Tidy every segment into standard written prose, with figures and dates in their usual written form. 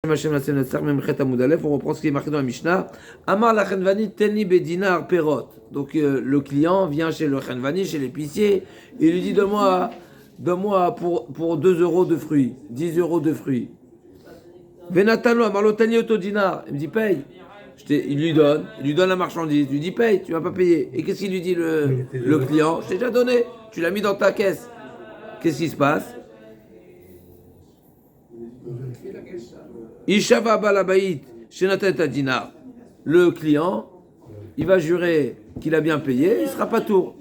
On reprend ce qui est marqué dans la Mishnah. Amar la Chenvani teni bedinar perot. Donc le client vient chez le Chenvani, chez l'épicier, et il lui dit donne-moi pour 2 euros de fruits, 10 euros de fruits. Venatalo amarlo teni auto dinar. Il me dit paye. Il lui donne la marchandise, il lui dit paye, tu vas pas payer. Et qu'est-ce qu'il lui dit le client? Je t'ai déjà donné, tu l'as mis dans ta caisse. Qu'est-ce qui se passe? Ishava balabaït shenatet dinar. Le client, il va jurer qu'il a bien payé, il sera pas tour.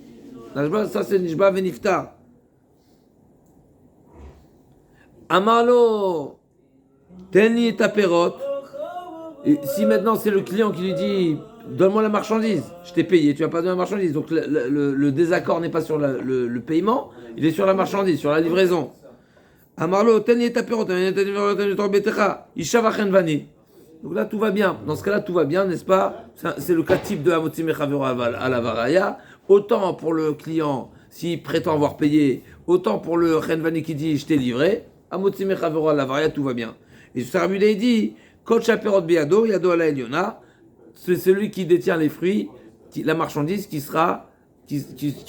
Ça c'est nishba veniftar. Amarlo teni taperot. Et si maintenant c'est le client qui lui dit donne-moi la marchandise, je t'ai payé, tu vas pas donner la marchandise. Donc le désaccord n'est pas sur le paiement, il est sur la marchandise, sur la livraison. Amarlo, teni taperot, ishava chenvani. Donc là tout va bien. Dans ce cas-là tout va bien, n'est-ce pas? C'est le cas type de Hamotzi Mechavero à la Varaya. Autant pour le client s'il prétend avoir payé, autant pour le chenvani qui dit je t'ai livré. Hamotzi Mechavero à la Varaya, tout va bien. Et ce Rabbi Yehuda dit Kol shaperot biyado, yado ala eliona. C'est celui qui détient les fruits, la marchandise qui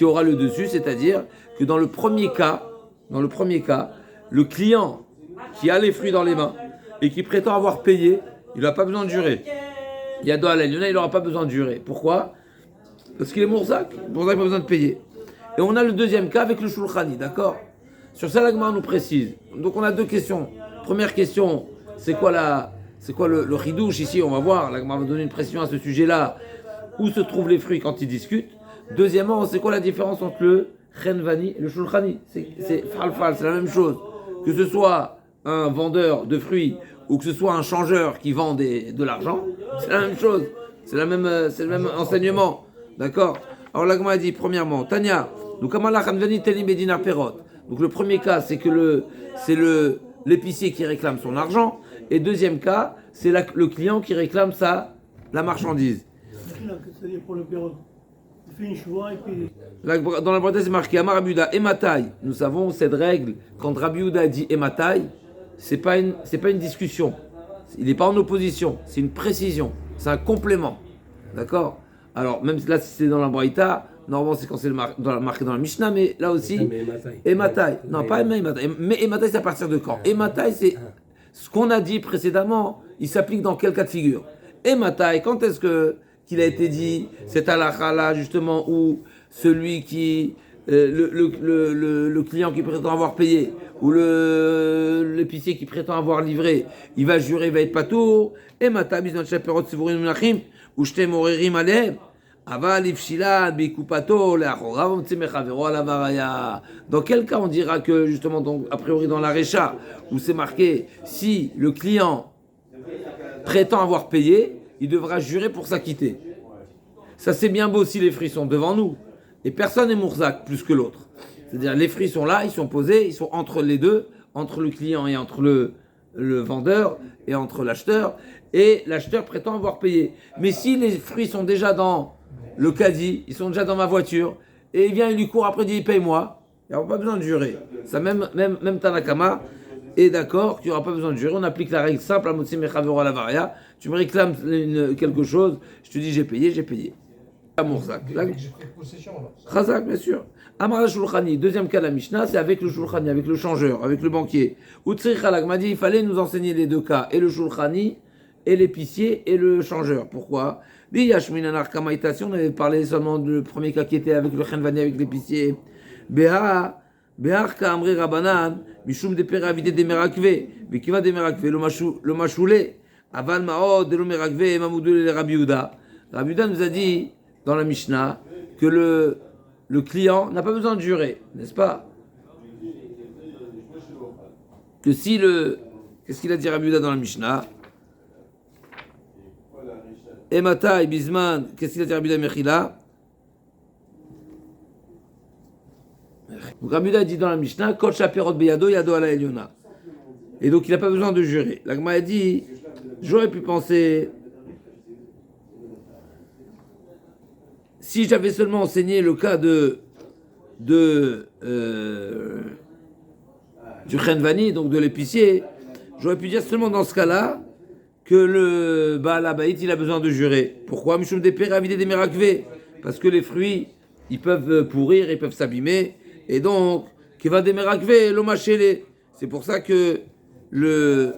aura le dessus, c'est-à-dire que dans le premier cas, le client qui a les fruits dans les mains et qui prétend avoir payé, il n'a pas besoin de jurer. Yado ala eliona, il n'aura pas besoin de jurer. Pourquoi? Parce qu'il est Mourzak. Mourzak n'a pas besoin de payer. Et on a le deuxième cas avec le Shulchani, d'accord? Sur ça, la Gemara nous précise. Donc on a deux questions. Première question, c'est quoi le chidouche ici? On va voir, la Gemara va donner une précision à ce sujet-là. Où se trouvent les fruits quand ils discutent? Deuxièmement, c'est quoi la différence entre le Chenvani et le Shulchani? C'est falfal, c'est la même chose. Que ce soit un vendeur de fruits ou que ce soit un changeur qui vend de l'argent, c'est la même chose. C'est le même enseignement. D'accord? Alors la Gemara dit, premièrement, Tanya, donc Amala Chenvani teni bedinar perot. Donc le premier cas, c'est que c'est l'épicier qui réclame son argent. Et deuxième cas, c'est le client qui réclame la marchandise. C'est-à-dire pour le perron. Il fait une choix et puis. Dans la parenthèse, c'est marqué Amar Rabbi Yehuda Ematai. Nous savons cette règle. Quand Rabbi Yehuda dit Ematai, c'est pas une discussion. Il n'est pas en opposition. C'est une précision. C'est un complément. D'accord? Alors, même là, si c'est dans la Braïta, normalement, c'est quand c'est marqué dans la Mishnah, mais là aussi. Ematai. Non, pas Ematai. Mais Ematai, c'est à partir de quand? Ematai, c'est. Ce qu'on a dit précédemment, il s'applique dans quel cas de figure? Ematai, quand est-ce qu'il a été dit cette halakha-là, justement, où celui qui. Le client qui prétend avoir payé, ou l'épicier qui prétend avoir livré, il va jurer, il va être patour. Ematai, biznan shaperot sivurim munachim, ou shte morerim alehem. Dans quel cas on dira que, justement, donc, a priori dans la Récha, où c'est marqué, si le client prétend avoir payé, il devra jurer pour s'acquitter. Ça c'est bien beau si les fruits sont devant nous. Et personne n'est Mourzak plus que l'autre. C'est-à-dire les fruits sont là, ils sont posés, ils sont entre les deux, entre le client et entre le vendeur et entre l'acheteur. Et l'acheteur prétend avoir payé. Mais si les fruits sont déjà dans le caddie, ils sont déjà dans ma voiture, et il vient, il lui court après, il dit paye-moi, il n'y aura pas besoin de jurer. Ça, même Tanakama est d'accord qu'il n'y aura pas besoin de jurer. On applique la règle simple à Motzi Mechavero à la Varia. Tu me réclames quelque chose, je te dis j'ai payé. Amourzac. Chazak, bien sûr. Amara Shulchani, deuxième cas de la Mishnah, c'est avec le Shulchani, avec le changeur, avec le banquier. Utsri Chalak m'a dit il fallait nous enseigner les deux cas, et le Shulchani, et l'épicier, et le changeur. Pourquoi? Si on avait parlé seulement du premier cas qui était avec le Chenvani, avec l'épicier. Behar ka amri rabanan, mishum de peravide de merakve, vekiva de merakve, le machoulé, aval maod, de le merakve, mamoudou le Rabbi Yehuda. Rabbi Yehuda nous a dit, dans la Mishnah, que le client n'a pas besoin de jurer, n'est-ce pas? Que si qu'est-ce qu'il a dit Rabbi Yehuda dans la Mishnah? Ematai, Bisman, qu'est-ce qu'il a dit Rabbi Yehuda Mechila? Donc Rabbi Yehuda dit dans la Mishnah, Kol shaperot beyado, yado ala eliona. Et donc il n'a pas besoin de jurer. La Gemara a dit, j'aurais pu penser, si j'avais seulement enseigné le cas du Chenvani, donc de l'épicier, j'aurais pu dire seulement dans ce cas-là que le Baal Habayit, il a besoin de jurer. Pourquoi? Mishum depera avidé des merakvé. Parce que les fruits, ils peuvent pourrir, ils peuvent s'abîmer. Et donc, Keva des merakvé, l'omachele. C'est pour ça que le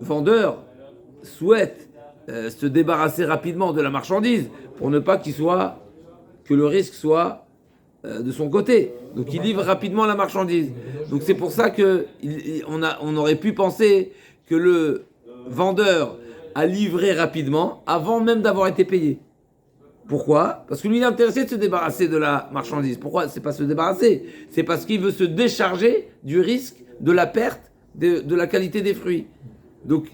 vendeur souhaite se débarrasser rapidement de la marchandise pour ne pas que le risque soit de son côté. Donc il livre rapidement la marchandise. Donc c'est pour ça que on aurait pu penser que le vendeur a livré rapidement avant même d'avoir été payé. Pourquoi? Parce que lui il est intéressé de se débarrasser de la marchandise. Pourquoi? C'est pas se débarrasser, c'est parce qu'il veut se décharger du risque de la perte de la qualité des fruits. Donc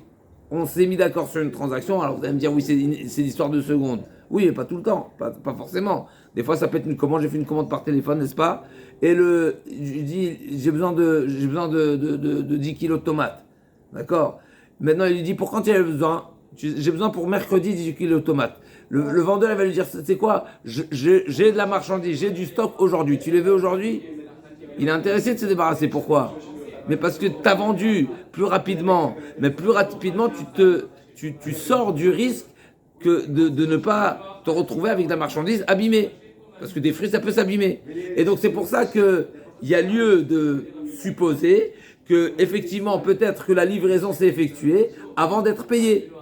on s'est mis d'accord sur une transaction. Alors vous allez me dire oui, c'est l'histoire de secondes. Oui, mais pas tout le temps, pas forcément. Des fois, ça peut être une commande. J'ai fait une commande par téléphone, n'est-ce pas? Et je dis, j'ai besoin de 10 kilos de tomates. D'accord? Maintenant, il lui dit, pour quand il a besoin? J'ai besoin pour mercredi 10 kilos de tomates. Le vendeur, il va lui dire, c'est quoi? J'ai de la marchandise, j'ai du stock aujourd'hui. Tu les veux aujourd'hui? Il est intéressé de se débarrasser. Pourquoi? Mais parce que tu as vendu plus rapidement. Mais plus rapidement, tu sors du risque que de ne pas te retrouver avec de la marchandise abîmée. Parce que des fruits, ça peut s'abîmer. Et donc, c'est pour ça qu'il y a lieu de supposer que, effectivement, peut-être que la livraison s'est effectuée avant d'être payé.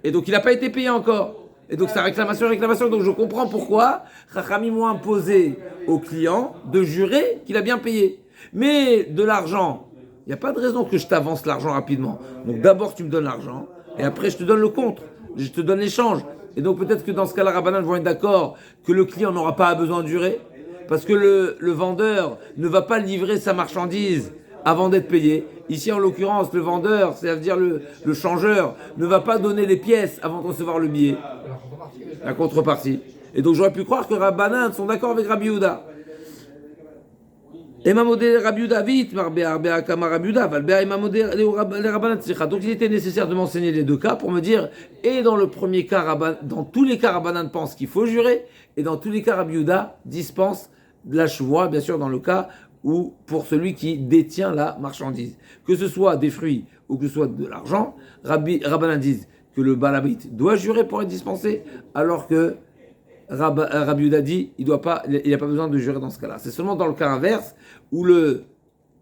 Et donc, il n'a pas été payé encore. Et donc, c'est réclamation. Donc, je comprends pourquoi Chachamim ont imposé au client de jurer qu'il a bien payé. Mais de l'argent, il n'y a pas de raison que je t'avance l'argent rapidement. Donc, d'abord, tu me donnes l'argent. Et après, je te donne le contre. Je te donne l'échange. Et donc peut-être que dans ce cas-là, Rabbanan vont être d'accord que le client n'aura pas besoin de jurer, parce que le vendeur ne va pas livrer sa marchandise avant d'être payé. Ici, en l'occurrence, le vendeur, c'est-à-dire le changeur, ne va pas donner les pièces avant de recevoir le billet. La contrepartie. Et donc j'aurais pu croire que Rabbanan sont d'accord avec Rabbi Yehuda. Donc il était nécessaire de m'enseigner les deux cas pour me dire, et dans le premier cas, dans tous les cas, Rabbanan pense qu'il faut jurer, et dans tous les cas, Rabbi Yehuda dispense de la chevoie, bien sûr, dans le cas où, pour celui qui détient la marchandise. Que ce soit des fruits ou que ce soit de l'argent, Rabbanan disent que le Baal Habayit doit jurer pour être dispensé, alors que Rabbi Yehuda dit il n'a pas besoin de jurer dans ce cas-là. C'est seulement dans le cas inverse où le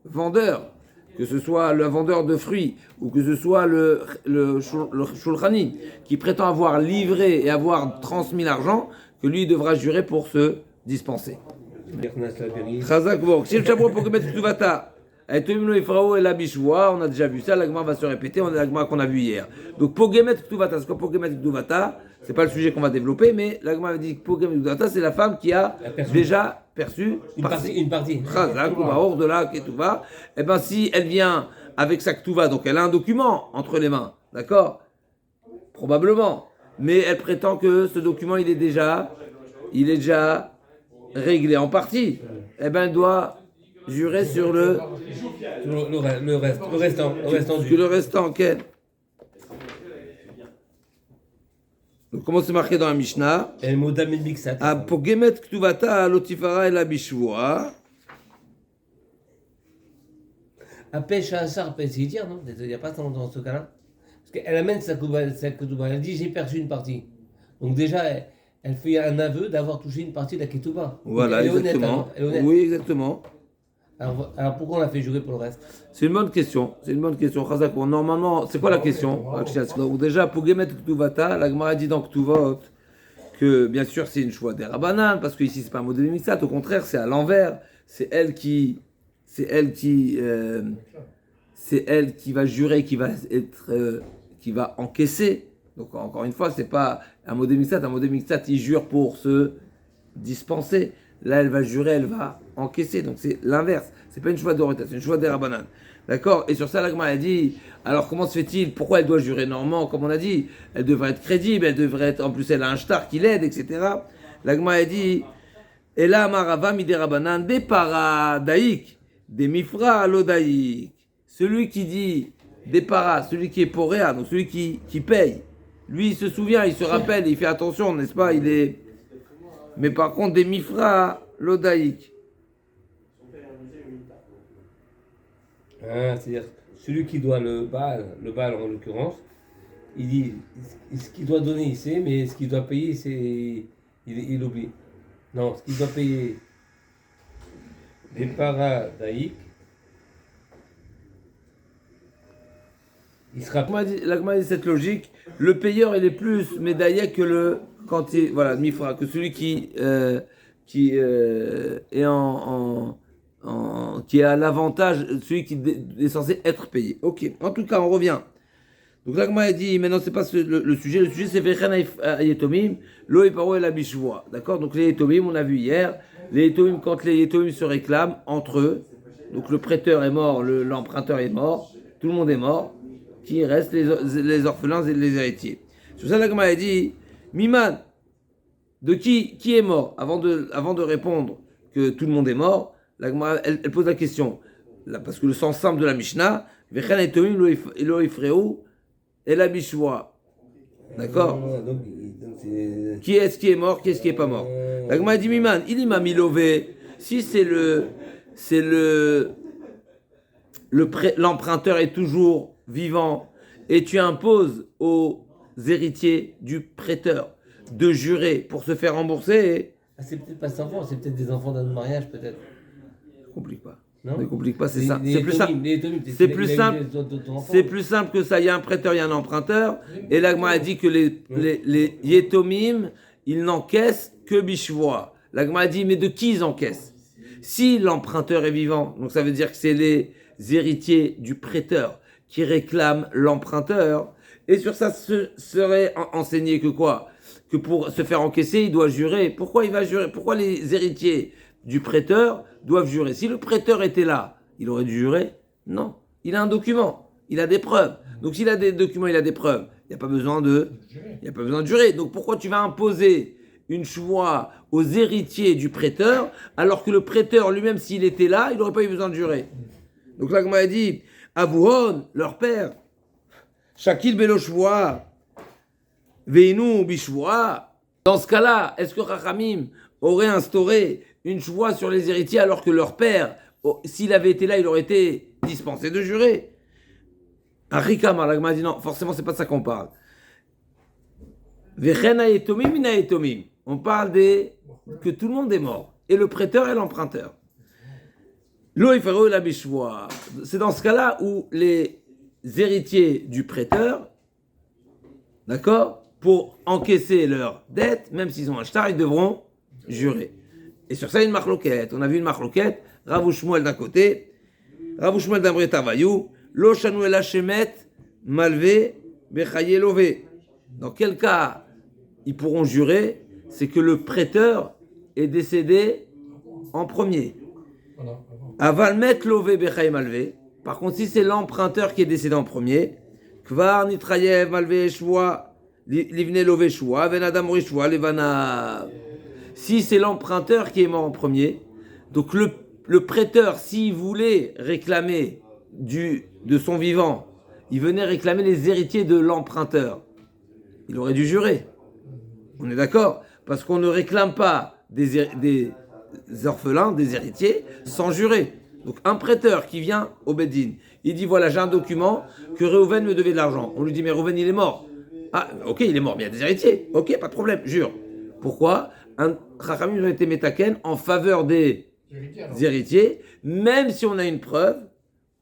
vendeur, que ce soit le vendeur de fruits ou que ce soit le shulchani qui prétend avoir livré et avoir transmis l'argent, que lui devra jurer pour se dispenser. Chazak Vok. Si le chapeau pour mettre Ktuvata, on a déjà vu ça, l'agma va se répéter, on a l'agma qu'on a vu hier. Donc Pogemet Ktuvata, c'est quoi Pogemet Ktuvata? C'est pas le sujet qu'on va développer, mais l'agma a dit que Pogemet Ktuvata, c'est la femme qui a déjà perçu une partie. Chazak ou hors de la Ketuva. Eh bien, si elle vient avec sa Ktuva, donc elle a un document entre les mains, d'accord? Probablement. Mais elle prétend que ce document, il est déjà réglé en partie. Eh bien, elle doit jurer sur le restant. Le restant, quel? Donc, comment c'est marqué dans la Mishnah? El modam el mixat. Pour Gemet Ktuvata, Lotifara et la Bishvoa. À pêche à Assar, c'est dire, non? Il n'y a pas dans ce cas-là. Parce qu'elle amène sa ketouba, elle dit j'ai perçu une partie. Donc déjà, elle fait un aveu d'avoir touché une partie de la ketouba. Voilà, exactement. Elle est honnête. Oui, exactement. Alors pourquoi on l'a fait jurer pour le reste? C'est une bonne question. Chazak. Normalement, c'est quoi la question? Donc déjà, pour Gemet Ktuvata, la Gemara dit dans Ktuvot que bien sûr c'est une choix des Rabbanan, parce que ici c'est pas un modèle mixat, au contraire c'est à l'envers. C'est elle qui va jurer, qui va encaisser. Donc encore une fois, c'est pas un modèle mixat. Un modèle mixat, il jure pour se dispenser. Là, elle va jurer, elle va encaisser. Donc c'est l'inverse. C'est pas une choix d'Oreta, c'est une choix des Rabbanan. D'accord? Et sur ça, l'Agma a dit, alors comment se fait-il? Pourquoi elle doit jurer normalement? Comme on a dit, elle devrait être crédible, elle devrait être, en plus elle a un shtar qui l'aide, etc. L'Agma a dit, et là, Marava mi des Rabbanan, des paradaïk, des mifra lodaïk. Celui qui dit des paras, celui qui est poréa, donc celui qui paye, lui il se souvient, il se rappelle, il fait attention, n'est-ce pas? Mais par contre, des mifra lodaïk. C'est-à-dire, celui qui doit le Baal en l'occurrence, il dit ce qu'il doit donner, il sait, mais ce qu'il doit payer, il oublie. Non, ce qu'il doit payer les paradaïques, il sera. L'agma dit cette logique, le payeur il est plus médaillé que le quand il voilà mifra, que celui qui est qui est à l'avantage, celui qui est censé être payé. Ok. En tout cas, on revient. Donc l'agma a dit, maintenant c'est pas le sujet. Le sujet c'est Vechen Yetomim, Lo Eparo et la Bishvoa. D'accord. Donc les Yetomim, on a vu hier, les Yetomim quand les Yetomim se réclament entre eux. Donc le prêteur est mort, l'emprunteur est mort, tout le monde est mort. Qui reste les orphelins et les héritiers. Sur ça, l'agma a dit, Miman, de qui est mort avant de répondre que tout le monde est mort, l'agma, elle pose la question, là, parce que le sens simple de la Mishnah, Vechen etomim lo ifreu et la bishvoa. D'accord. Qui est-ce qui est mort, qui est-ce qui est pas mort. L'agma a dit, Miman, il m'a milové, si l'emprunteur est toujours vivant et tu imposes aux héritiers du prêteur de jurer pour se faire rembourser. Ah, c'est peut-être pas des enfants, c'est peut-être des enfants d'un mariage peut-être. Ne complique pas. Non, ne complique pas, c'est ça. C'est plus simple. C'est plus simple que ça. Il y a un prêteur, il y a un emprunteur. Et l'agma a dit que les yetomim, ils n'encaissent que bishvoa. L'agma a dit, mais de qui ils encaissent? Si l'emprunteur est vivant, donc ça veut dire que c'est les héritiers du prêteur qui réclament l'emprunteur, et sur ça serait enseigné que quoi? Que pour se faire encaisser, il doit jurer. Pourquoi il va jurer? Pourquoi les héritiers du prêteur doivent jurer? Si le prêteur était là, il aurait dû jurer? Non. Il a un document, il a des preuves. Donc s'il a des documents, il a des preuves, il n'y a pas besoin de jurer. Donc pourquoi tu vas imposer une choix aux héritiers du prêteur, alors que le prêteur lui-même, s'il était là, il n'aurait pas eu besoin de jurer? Donc là, comme on a dit, Avouhon, leur père, Shakil Beloshvoa, Veinu Bishvoa. Dans ce cas-là, est-ce que Rachamim aurait instauré une choix sur les héritiers alors que leur père, s'il avait été là, il aurait été dispensé de jurer? Arikama, l'agma a dit non, forcément, c'est pas de ça qu'on parle. Vechen hayetomim min hayetomim. On parle que tout le monde est mort, et le prêteur et l'emprunteur. Lo ifaro la bishvoa. C'est dans ce cas-là où les héritiers du prêteur, d'accord, pour encaisser leur dette, même s'ils ont un shtar, ils devront jurer. Et sur ça, il y a une marloquette. On a vu une marloquette, Rav Shmuel d'un côté, Rav Shmuel d'Ambre Tavayou, Lo shanu el hashemet malvé bechaye lové. Dans quel cas ils pourront jurer? C'est que le prêteur est décédé en premier. Aval met lové bechaye malvé. Par contre, si c'est l'emprunteur qui est décédé en premier, Kvar nitrayev malvé shvoa, livne lové shvoa, venadam rishvoa, levana. Si c'est l'emprunteur qui est mort en premier, donc le prêteur, s'il voulait réclamer de son vivant, il venait réclamer les héritiers de l'emprunteur, il aurait dû jurer. On est d'accord? Parce qu'on ne réclame pas des orphelins, des héritiers, sans jurer. Donc un prêteur qui vient au Beddin, il dit voilà, j'ai un document que Reuven me devait de l'argent. On lui dit mais Reuven il est mort. Ah ok, il est mort, mais il y a des héritiers. Ok, pas de problème, jure. Pourquoi? Un Chachamim a été métaken en faveur des héritiers, même si on a une preuve,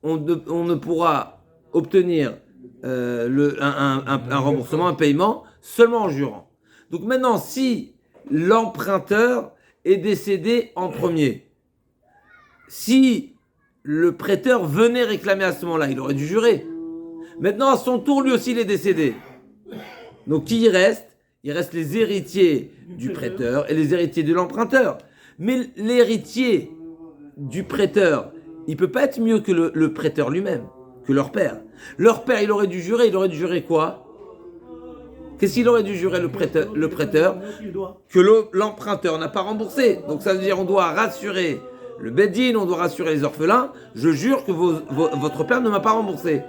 on ne pourra obtenir un remboursement, un paiement, seulement en jurant. Donc maintenant, si l'emprunteur est décédé en premier, si le prêteur venait réclamer à ce moment-là, il aurait dû jurer. Maintenant, à son tour, lui aussi, il est décédé. Donc, qui y reste? Il reste les héritiers du prêteur et les héritiers de l'emprunteur. Mais l'héritier du prêteur, il ne peut pas être mieux que le prêteur lui-même, que leur père. Leur père, il aurait dû jurer quoi? Qu'est-ce qu'il aurait dû jurer le prêteur? Que l'emprunteur n'a pas remboursé. Donc ça veut dire on doit rassurer le Beddin, on doit rassurer les orphelins. Je jure que votre père ne m'a pas remboursé.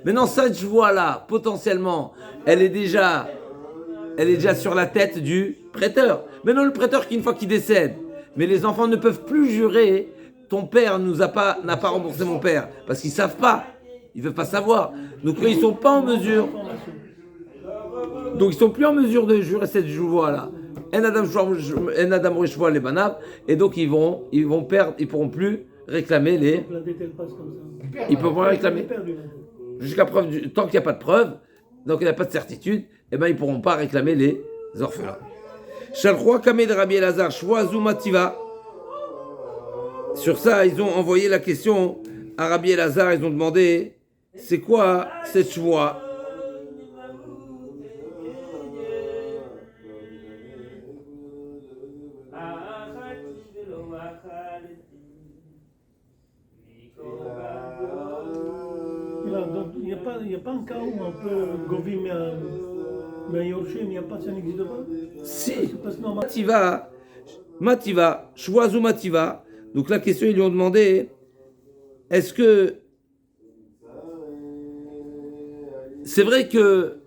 Maintenant, cette joie-là, potentiellement, elle est déjà sur la tête du prêteur. Maintenant, le prêteur, une fois qu'il décède, mais les enfants ne peuvent plus jurer, ton père n'a pas remboursé mon père, parce qu'ils ne savent pas. Ils ne veulent pas savoir. Donc ils ne sont pas en mesure. Donc ils ne sont plus en mesure de jurer cette joie-là. En Adam Rishwa les Banav. Et donc ils vont perdre, ils ne pourront plus réclamer les. La dette, elle passe comme ça. Ils ne pourront pas réclamer. Perdu. Jusqu'à preuve, tant qu'il n'y a pas de preuve, donc il n'y a pas de certitude, eh ben, ils ne pourront pas réclamer les orphelins. Shalchua Kamed Rabbi Elazar, Shwazu Mativa. Sur ça, ils ont envoyé la question à Rabbi Elazar, ils ont demandé c'est quoi cette shvoa? Donc, il n'y a pas un cas où on peut gover mais Yorshim, il n'y a pas, ça n'existe pas. Si. C'est pas normal. Mativa, Shwazu Mativa. Donc la question, ils lui ont demandé est-ce que c'est vrai que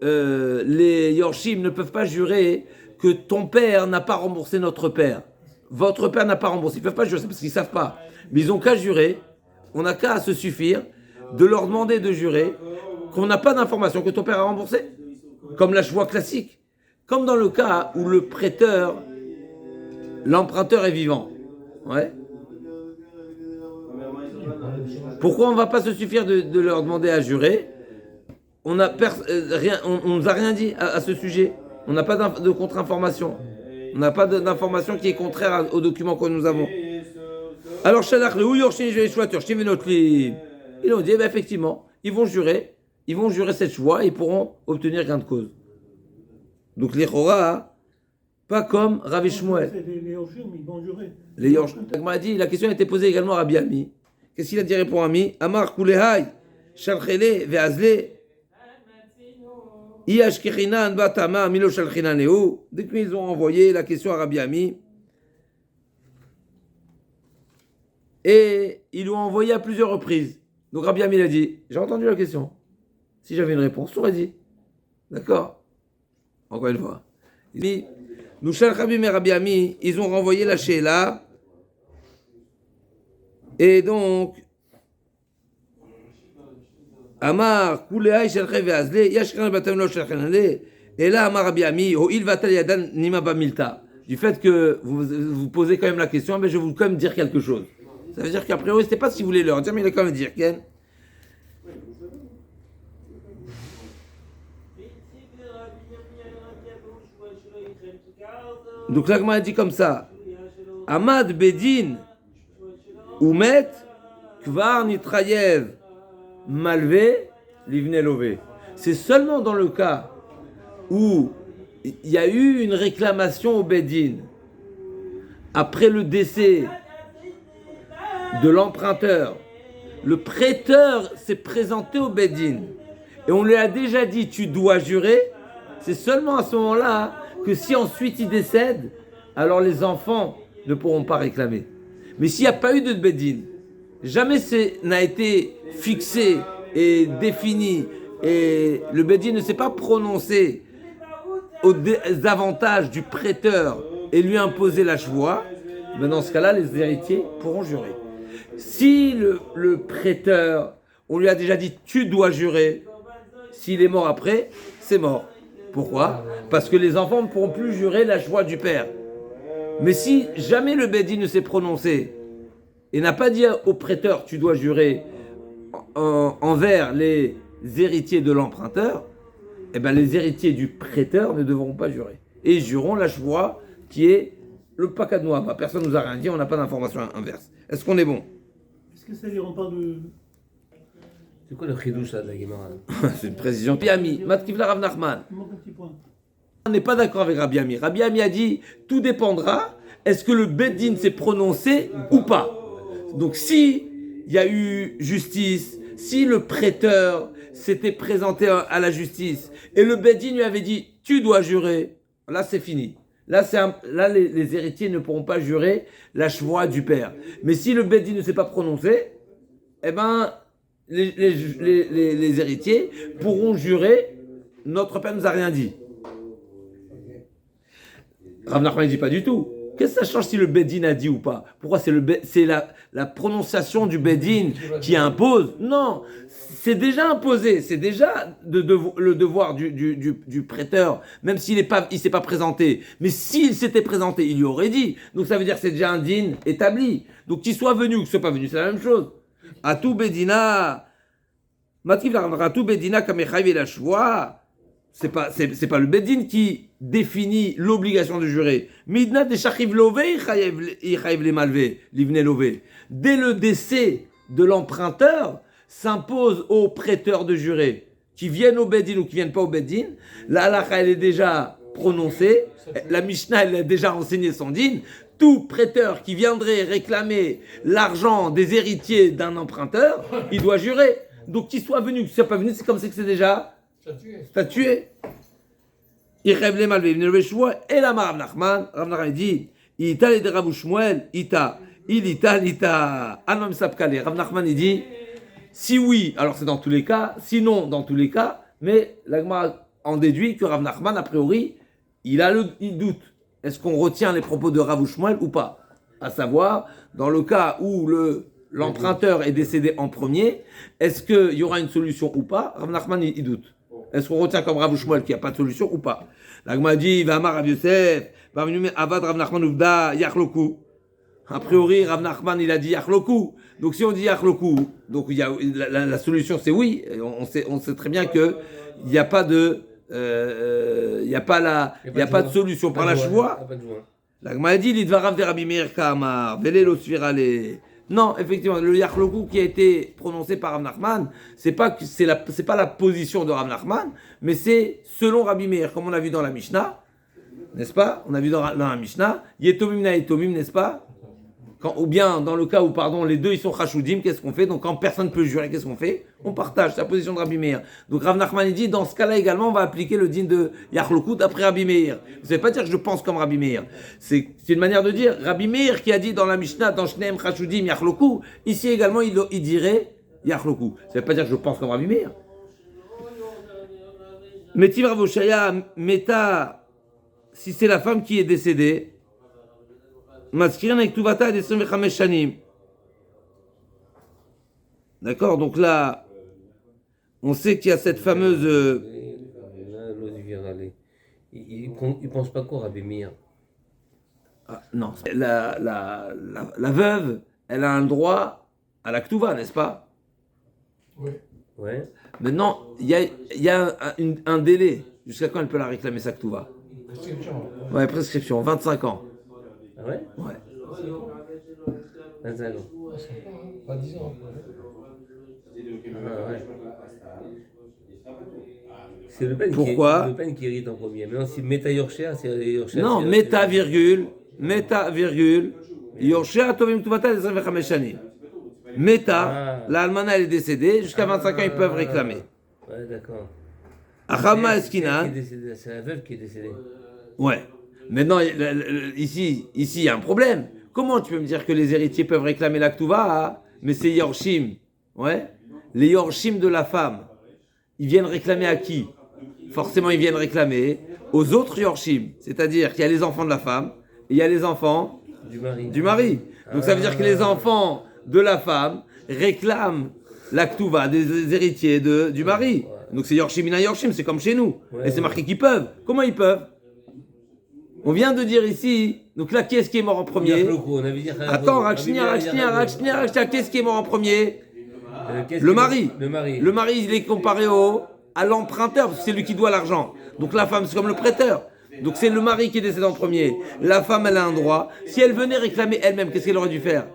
les Yorshim ne peuvent pas jurer que ton père n'a pas remboursé notre père. Votre père n'a pas remboursé. Ils ne peuvent pas jurer, c'est parce qu'ils ne savent pas. Mais ils n'ont qu'à jurer, on n'a qu'à se suffire de leur demander de jurer qu'on n'a pas d'information que ton père a remboursé. Comme la choix classique. Comme dans le cas où le prêteur, l'emprunteur est vivant. Ouais. Pourquoi on ne va pas se suffire de leur demander à jurer? On ne nous a rien dit à ce sujet. On n'a pas de contre-information. On n'a pas d'information qui est contraire aux documents que nous avons. Alors, ils ont dit, effectivement, ils vont jurer cette choix et ils pourront obtenir gain de cause. Donc, les Chora, pas comme Rav Shmuel. Les Yorshim, ils vont jurer. Les Yorshim. La question a été posée également à Rabbi Ami. Qu'est-ce qu'il a dit pour Ami? Amar Kulehai, Shalchele, Veazle, Iashkirina, Batama, Milo Shalchina Neu. Dès qu'ils ont envoyé la question à Rabbi Ami, et ils l'ont envoyé à plusieurs reprises. Donc Rabbi Ami a dit, j'ai entendu la question. Si j'avais une réponse, j'aurais dit. D'accord? Encore une fois. Il dit, nous, Shalchabim et Rabbi Ami, ils ont renvoyé la Sheila. Et donc, Amar, Kuleai, Shalchay Veazle, Yashkan Batam Lo Shalchanale. Et là, Amar Rabbi Ami, O Il Vatal Yadan Nima Bamilta. Du fait que vous posez quand même la question, mais je vais vous quand même dire quelque chose. Ça veut dire qu'a priori, c'était pas ce qu'il voulait leur dire, mais il a quand même dire. Ken. Donc l'Agma a dit comme ça Amad Bedin Umet Kvar Nitrayev Malve Livne Lové. C'est seulement dans le cas où il y a eu une réclamation au Bedin après le décès de l'emprunteur. Le prêteur s'est présenté au Bedin et on lui a déjà dit tu dois jurer. C'est seulement à ce moment-là que si ensuite il décède, alors les enfants ne pourront pas réclamer. Mais s'il n'y a pas eu de Bedin, jamais n'a été fixé et défini, et le Bedin ne s'est pas prononcé aux avantages du prêteur et lui imposer la choix, ben dans ce cas-là, les héritiers pourront jurer. Si le prêteur, on lui a déjà dit tu dois jurer, s'il est mort après, c'est mort. Pourquoi? Parce que les enfants ne pourront plus jurer la choix du père. Mais si jamais le Bedin ne s'est prononcé et n'a pas dit au prêteur tu dois jurer envers les héritiers de l'emprunteur, eh ben les héritiers du prêteur ne devront pas jurer. Et ils jureront la choix qui est le pakadnoa. Personne ne nous a rien dit, on n'a pas d'information inverse. Est-ce qu'on est bon? Est-ce que c'est-à-dire on parle de. C'est quoi le chidouche là de la Guémara? C'est une précision. Rabbi Ami, Matkivla Rav Nachman. Il manque un petit point. On n'est pas d'accord avec Rabbi Ami. Rabbi Ami a dit tout dépendra. Est-ce que le Bedin s'est prononcé ou pas? Donc si il y a eu justice, si le prêteur s'était présenté à la justice et le Bedin lui avait dit tu dois jurer, là c'est fini. Là, les héritiers ne pourront pas jurer la choix du père. Mais si le Bedin ne s'est pas prononcé, eh ben les héritiers pourront jurer notre père ne nous a rien dit. Rav Nachman ne dit pas du tout. Qu'est-ce que ça change si le Bedin a dit ou pas? Pourquoi c'est la prononciation du Bedin qui impose? Non, c'est déjà imposé, c'est déjà le devoir du prêteur, même s'il s'est pas présenté. Mais s'il s'était présenté, il lui aurait dit. Donc ça veut dire que c'est déjà un din établi. Donc qu'il soit venu ou qu'il soit pas venu, c'est la même chose. À tout Bedina, Matif à tout Bedina Kamechayv et la Shvoa. C'est pas le Bedin qui définit l'obligation de jurer. Midna de Shachiv Lové, Ichayev les Malvé, Livne Lové. Dès le décès de l'emprunteur, s'impose aux prêteurs de jurer, qui viennent au Bedin ou qui viennent pas au Bedin. La halakha, elle est déjà prononcée. La Mishnah, elle a déjà enseigné son din. Tout prêteur qui viendrait réclamer l'argent des héritiers d'un emprunteur, il doit jurer. Donc qu'il soit venu, qu'il soit pas venu, c'est comme si c'est déjà statué. Il rêve les malvés, il ne choix. Et la Rav Nachman dit, il t'a les Rav Shmuel, il t'a, Anam Sapkale. Rav Nachman il dit, si oui, alors c'est dans tous les cas, sinon dans tous les cas, mais l'Agma en déduit que Rav Nachman, a priori, il doute. Est-ce qu'on retient les propos de Rav Shmuel ou pas? À savoir, dans le cas où l'emprunteur est décédé en premier, est-ce qu'il y aura une solution ou pas? Rav Nachman, il doute. Est-ce qu'on retient comme Rav Shmuel qu'il n'y a pas de solution ou pas? L'Agma dit, V'amar Rav Yosef, Avad Rav Nachman Uvda, Yachloku. A priori, Rav Nachman, il a dit Yachloku. Donc si on dit Yachloku, donc il y a, la solution c'est oui. On sait très bien que il n'y a pas de, il n'y a pas de solution par la choix. L'Agma a dit, Lidvarav de Rabbi Meir Kamar, Velelo Svirale. Non, effectivement, le Yachloku qui a été prononcé par Rav Nachman, c'est pas la position de Rav Nachman, mais c'est selon Rabbi Meir, comme on a vu dans la Mishnah, n'est-ce pas? On a vu dans la Mishnah, Yetomim na Yetomim, n'est-ce pas? Ou bien dans le cas où, les deux ils sont chashudim, qu'est-ce qu'on fait? Donc quand personne ne peut jurer, qu'est-ce qu'on fait? On partage, c'est la position de Rabbi Meir. Donc Rav Nachman il dit, dans ce cas-là également, on va appliquer le din de Yachloku d'après Rabbi Meir. Vous ne savez pas dire que je pense comme Rabbi Meir. C'est une manière de dire, Rabbi Meir qui a dit dans la Mishnah, dans Shneem chashudim Yachloku, ici également il dirait Yachloku. Ça ne veut pas dire que je pense comme Rabbi Meir. Metiv Rav Oshaya, Meta, si c'est la femme qui est décédée, Maskirin avec Tuvata des 25 shanim. D'accord, donc là, on sait qu'il y a cette fameuse. Il pense pas quoi, Rabbi Meir? Non, la veuve, elle a un droit à la Ktuva, n'est-ce pas? Oui. Ouais. Maintenant, il y a un délai. Jusqu'à quand elle peut la réclamer, sa Ktuva? Prescription. Ouais, prescription, 25 ans. Ah ouais? Ouais. 25 ans. Pas 10 ans. Ah ouais. C'est le pen Pourquoi? qui hérite en premier. Maintenant, si Meta Yorshea, c'est Yorshea. Non, Meta virgule, Yorshea Tovim Tuvata des 25 shanim. Meta, la Almana elle est décédée, jusqu'à 25 ans ils peuvent réclamer. Ouais, d'accord. Achama Eskinan. C'est la veuve qui est décédée. Ouais. Maintenant, ici, il y a un problème. Comment tu peux me dire que les héritiers peuvent réclamer la Ktuva, mais c'est Yorshim? Ouais. Les Yorshim de la femme, ils viennent réclamer à qui? Forcément, ils viennent réclamer aux autres Yorshim. C'est-à-dire qu'il y a les enfants de la femme et il y a les enfants du mari. Donc ça veut dire que les enfants de la femme réclament la Ktuva des héritiers du mari. Donc c'est Yorshim ina Yorshim, c'est comme chez nous. Et c'est marqué qu'ils peuvent. Comment ils peuvent? On vient de dire ici, donc là, qui est-ce qui est mort en premier? Attends, qu'est-ce qui est mort en premier? Le mari. Le mari, il est comparé à l'emprunteur, parce que c'est lui qui doit l'argent. Donc la femme, c'est comme le prêteur. Donc c'est le mari qui est décédé en premier. La femme, elle a un droit. Si elle venait réclamer elle-même, qu'est-ce qu'elle aurait dû faire?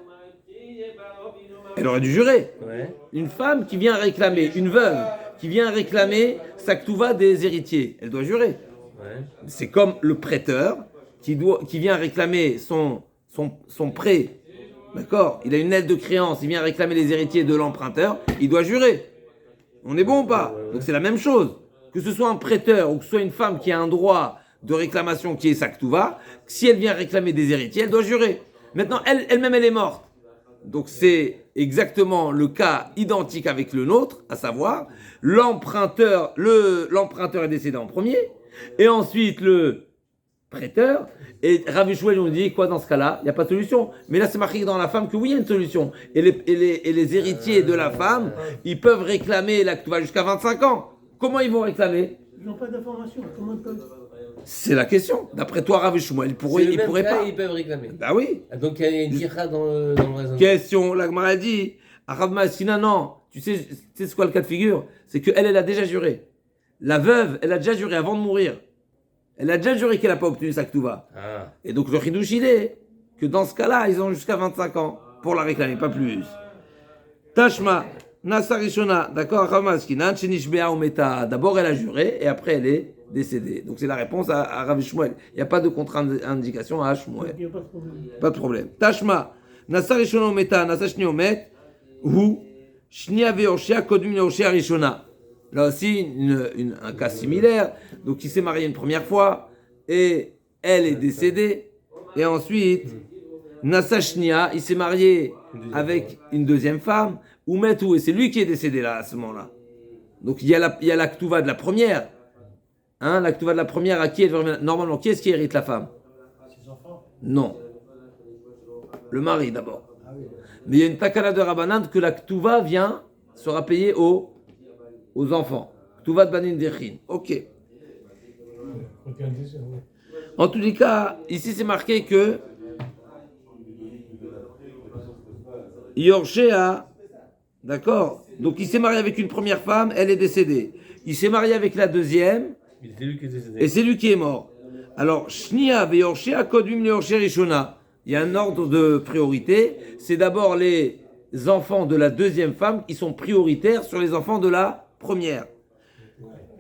Elle aurait dû jurer. Ouais. Une femme qui vient réclamer, une veuve, qui vient réclamer sa Ktuva des héritiers, elle doit jurer. Ouais. C'est comme le prêteur qui vient réclamer son prêt. D'accord? Il a une aide de créance, il vient réclamer les héritiers de l'emprunteur, il doit jurer. On est bon ou pas? Donc c'est la même chose. Que ce soit un prêteur ou que ce soit une femme qui a un droit de réclamation qui est sa Ktuva, si elle vient réclamer des héritiers, elle doit jurer. Maintenant, elle-même, elle est morte. Donc c'est exactement le cas identique avec le nôtre, à savoir l'emprunteur est décédé en premier, et ensuite le prêteur. Et Rav Shmuel nous dit quoi dans ce cas-là? Il n'y a pas de solution. Mais là, c'est marqué dans la femme que oui, il y a une solution. Et les héritiers de la femme, ils peuvent réclamer la Ktuva jusqu'à 25 ans. Comment ils vont réclamer? Ils n'ont pas d'informations. Comment ils peuvent? C'est la question. D'après toi, Rav Shmuel, ils pourraient pas. Ils peuvent réclamer. Bah oui. Donc il y a une tira dans le raisonnement. Question, la Gemara dit, Rav Maskina, non. Tu sais c'est quoi le cas de figure? C'est qu'elle a déjà juré. La veuve, elle a déjà juré avant de mourir. Elle a déjà juré qu'elle n'a pas obtenu sa Ktuva. Ah. Et donc le chidouche, il est que dans ce cas-là, ils ont jusqu'à 25 ans pour la réclamer, pas plus. Tashma, Nasa Rishona, d'accord, Ramaskinan, Chenishbea Ometa. D'abord, elle a juré et après, elle est décédée. Donc c'est la réponse à Rav Shmuel. Il n'y a pas de contre-indication à Shmuel. Il n'y a pas de problème. Pas de problème. Tashma, Nasa Rishona Ometa, Nasa Shni Omet, ou Shnia Veoshia, Kodum Veoshia Rishona. Là aussi, un cas similaire. Donc, il s'est marié une première fois et elle est décédée. Et ensuite, Nasa Shnia, il s'est marié avec une deuxième femme. Ou Metou, et c'est lui qui est décédé là, à ce moment-là. Donc, il y a la Ktuva de la première. Hein, la Ktuva de la première, à qui elle revient? Normalement, qui est-ce qui hérite la femme? Ses enfants. Non. Le mari d'abord. Mais il y a une takana de Rabbanan que la Ktuva sera payée aux enfants. Ktuva de Banin Dechin. Ok. En tous les cas, ici c'est marqué que Yorshea, d'accord? Donc il s'est marié avec une première femme, elle est décédée. Il s'est marié avec la deuxième, et c'est lui qui est mort. Alors, Shnia ve Yorshea kodum le Yorshea Rishona. Il y a un ordre de priorité. C'est d'abord les enfants de la deuxième femme qui sont prioritaires sur les enfants de la première.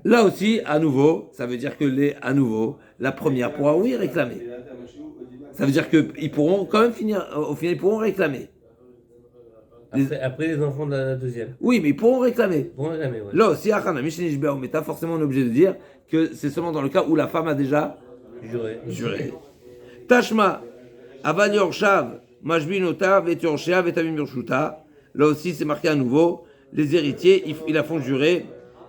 Là aussi, à nouveau, ça veut dire que la première pourra oui réclamer. Ça veut dire qu'ils pourront quand même finir, au final, ils pourront réclamer. Après les enfants de la deuxième. Oui, mais ils pourront réclamer. Ouais. Là aussi, forcément, on est obligé de dire que c'est seulement dans le cas où la femme a déjà juré. Tashma, Aval Yorshav, Mashbin Otav, et Yorshav, et Tamim Yorshuta. Là aussi, c'est marqué à nouveau. Les héritiers, ils la font jurer.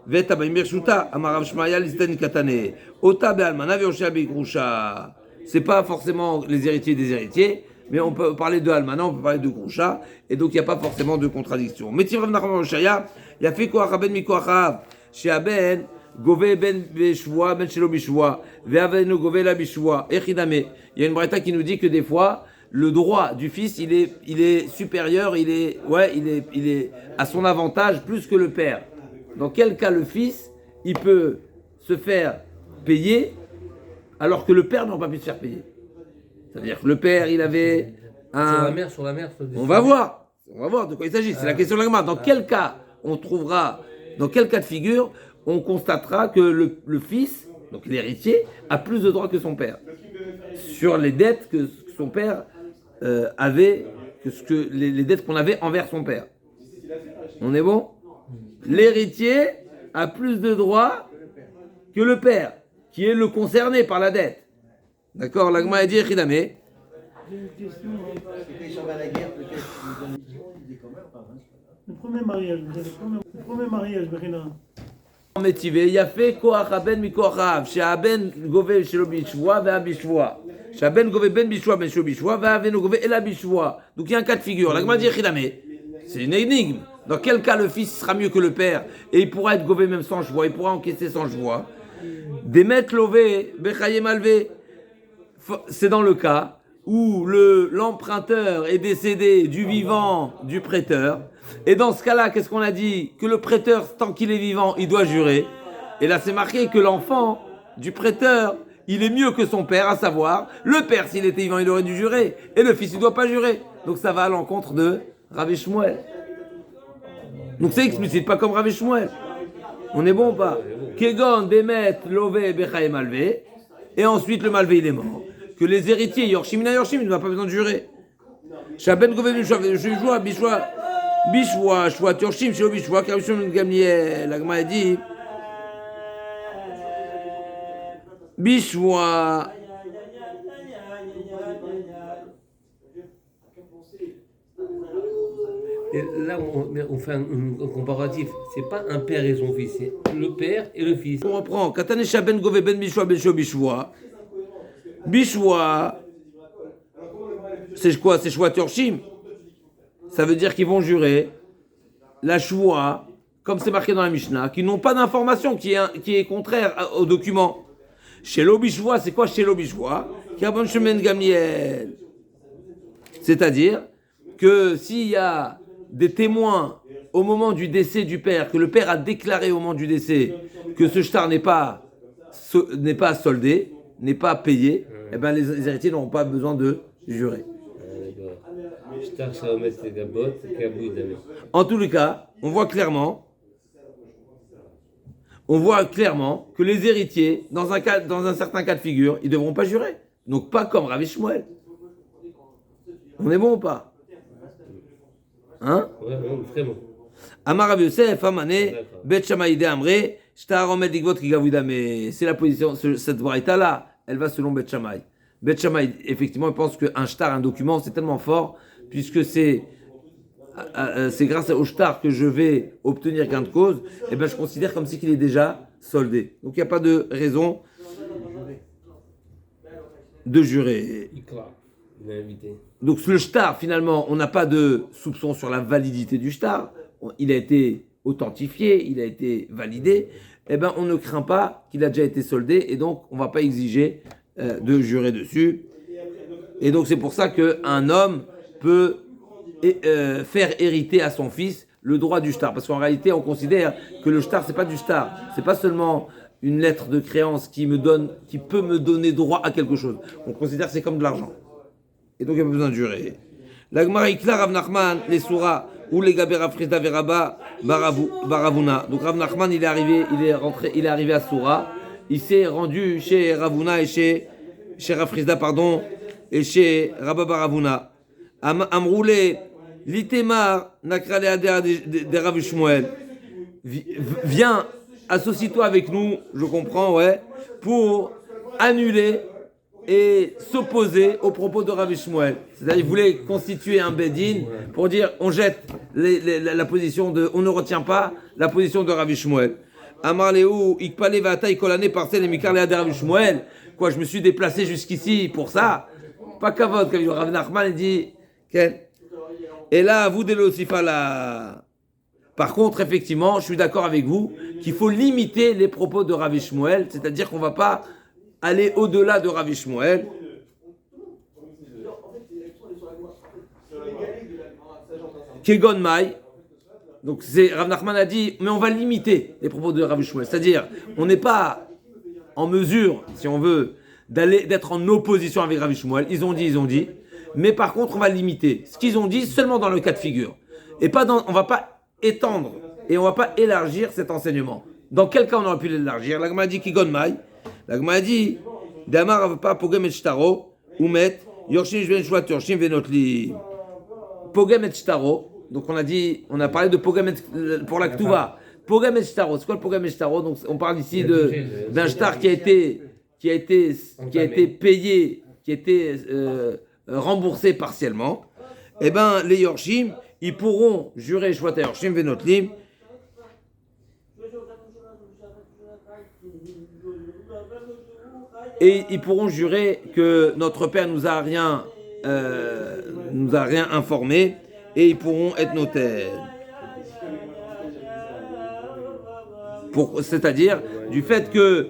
Vet Tamim Yorshuta, Amarav Shmaya, Listan Katane. Ota Be'almana, Yorshav Be'grusha. C'est pas forcément les héritiers des héritiers, mais on peut parler de Almana, on peut parler de Grusha, et donc il n'y a pas forcément de contradiction. Mais Tivrav Nachman Roshaya, il y a fait Koach Ben Mikoachav, chez Aben, Gove Ben Beshvoa, Ben Shelo Beshvoa, Ve'avenu Gove La Beshvoa, Echidame. Il y a une braïta qui nous dit que des fois, le droit du fils, il est supérieur, il est à son avantage plus que le père. Dans quel cas le fils, il peut se faire payer alors que le père n'a pas pu se faire payer? C'est-à-dire que le père, il avait un... Sur la mère. On va voir de quoi il s'agit. C'est la question de la Gemara. Dans quel cas dans quel cas de figure, on constatera que le fils, donc l'héritier, a plus de droits que son père sur les dettes que son père avait, les dettes qu'on avait envers son père. On est bon? L'héritier a plus de droits que le père, qui est le concerné par la dette. D'accord, la Gemara a dit Echidame. J'ai une question. Le premier mariage, Berina. Métivé, il y a fait Koach Aben Mikoachav, chez Aben Gove Shelo Bishvoa, Ve'a Bishvoa. Chez Aben Gove Ben Bishvoa, Ben Shelo Bishvoa, Ve'a Avenu Gove Ela Bishvoa. Donc il y a un cas de figure. La Gemara dit Echidame. C'est une énigme. Dans quel cas le fils sera mieux que le père et il pourra être gové même sans chevois, il pourra encaisser sans chevois. Demet lové, bechaye malvé. C'est dans le cas où l'emprunteur est décédé du vivant du prêteur. Et dans ce cas-là, qu'est-ce qu'on a dit? Que le prêteur, tant qu'il est vivant, il doit jurer. Et là, c'est marqué que l'enfant du prêteur, il est mieux que son père, à savoir, le père, s'il était vivant, il aurait dû jurer. Et le fils, il ne doit pas jurer. Donc ça va à l'encontre de Rav Shmuel. Donc c'est explicite, pas comme Rav Shmuel. On est bon ou pas? Kegon, Demet, Lové, Bechaye, Malvé. Et ensuite, le Malvé, il est mort. Que les héritiers, Yorshim, il n'a pas besoin de jurer. Shaben, Gové, Bishwa, Bishwa, Shwa, Yorshim, Shelo, Bishwa, Karishon, Gamliel. La Gemara a dit Bishwa. Et là, on fait un comparatif. C'est pas un père et son fils, c'est le père et le fils. On reprend. Katane Shaben, Gové, Ben Bishwa, Ben Shelo, Bishwa. Bishwa, c'est quoi? C'est Shua Turshim. Ça veut dire qu'ils vont jurer la Shua, comme c'est marqué dans la Mishnah, qui n'ont pas d'information, qui est contraire au document. Chez l'Obishwa, c'est quoi chez l'Obishwa? Qui a bon chemin de Gamliel. C'est-à-dire que s'il y a des témoins au moment du décès du père, que le père a déclaré au moment du décès que ce shtar n'est pas soldé, n'est pas payé, eh ben les héritiers n'auront pas besoin de jurer. En tous les cas, on voit clairement que les héritiers, dans un certain cas de figure, ils ne devront pas jurer. Donc pas comme Rav Shmuel. On est bon ou pas? Hein? Ouais, très bon. Amar Rav Yosef, Amane, Bet Shammai de Amre, Shtar Omed Ligvot Kigavouda. Mais c'est la position, cette braïta là, elle va selon Bet Shammai. Bet Shammai, effectivement, il pense qu'un shtar, un document, c'est tellement fort, puisque c'est grâce au shtar que je vais obtenir gain de cause, et ben je considère comme si qu'il est déjà soldé. Donc il n'y a pas de raison de jurer. Donc le shtar, finalement, on n'a pas de soupçon sur la validité du shtar. Il a été authentifié, il a été validé. Eh ben, on ne craint pas qu'il a déjà été soldé, et donc on ne va pas exiger de jurer dessus. Et donc c'est pour ça qu'un homme peut faire hériter à son fils le droit du shtar. Parce qu'en réalité, on considère que le shtar, c'est pas du shtar. C'est pas seulement une lettre de créance qui peut me donner droit à quelque chose. On considère que c'est comme de l'argent. Et donc il n'y a pas besoin de jurer. La Gemara Ikla Rav Nachman, les Soura, ou les Gaber Rav Frisda Veraba Baravuna. Donc Rav Nachman, il est arrivé à Soura. Il s'est rendu chez Ravuna et chez Rav Frisda, pardon, et chez Rabba Baravuna. Amroulé, Litemar, Nakrale Adera de Rav Shmuel. Viens, associe-toi avec nous, je comprends, ouais, pour annuler et s'opposer aux propos de Rav Shmuel. C'est-à-dire qu'il voulait constituer un bedin pour dire on jette la position de, on ne retient pas la position de Rav Shmuel. Amar Léou, Ikpale Vata Ikolane Parcel et Mikarle de Rav Shmuel. Quoi, je me suis déplacé jusqu'ici pour ça? Pas kavod, comme Rav Nachman dit. Et là, vous délocifa là. Par contre, effectivement, je suis d'accord avec vous qu'il faut limiter les propos de Rav Shmuel, c'est-à-dire qu'on ne va pas aller au-delà de Rav Shmuel. Kegon Mai. Donc Rav Nachman a dit, mais on va limiter les propos de Rav Shmuel. C'est-à-dire, on n'est pas en mesure, si on veut, d'être en opposition avec Rav Shmuel. Ils ont dit. Mais par contre, on va limiter ce qu'ils ont dit seulement dans le cas de figure. Et pas on ne va pas étendre et on ne va pas élargir cet enseignement. Dans quel cas on aurait pu l'élargir? La Gemara dit Kigon Mai. La Gemara dit Damar pas Pogem et Shtaro, Umet, Yorshin Jven Shvat Yorshin Venotli. Pogem et Shtaro. Donc on a parlé de Pogem pour la Ktuva. Pogem et Shtaro. C'est quoi le Pogem et Shtaro? Donc on parle ici d'un shtar qui a été payé, qui a été remboursé partiellement. Eh bien, les Yorshim, ils pourront jurer Shvat Yorshim Venotlim. Et ils pourront jurer que notre père nous a rien informé, et ils pourront être notaires. C'est-à-dire du fait que,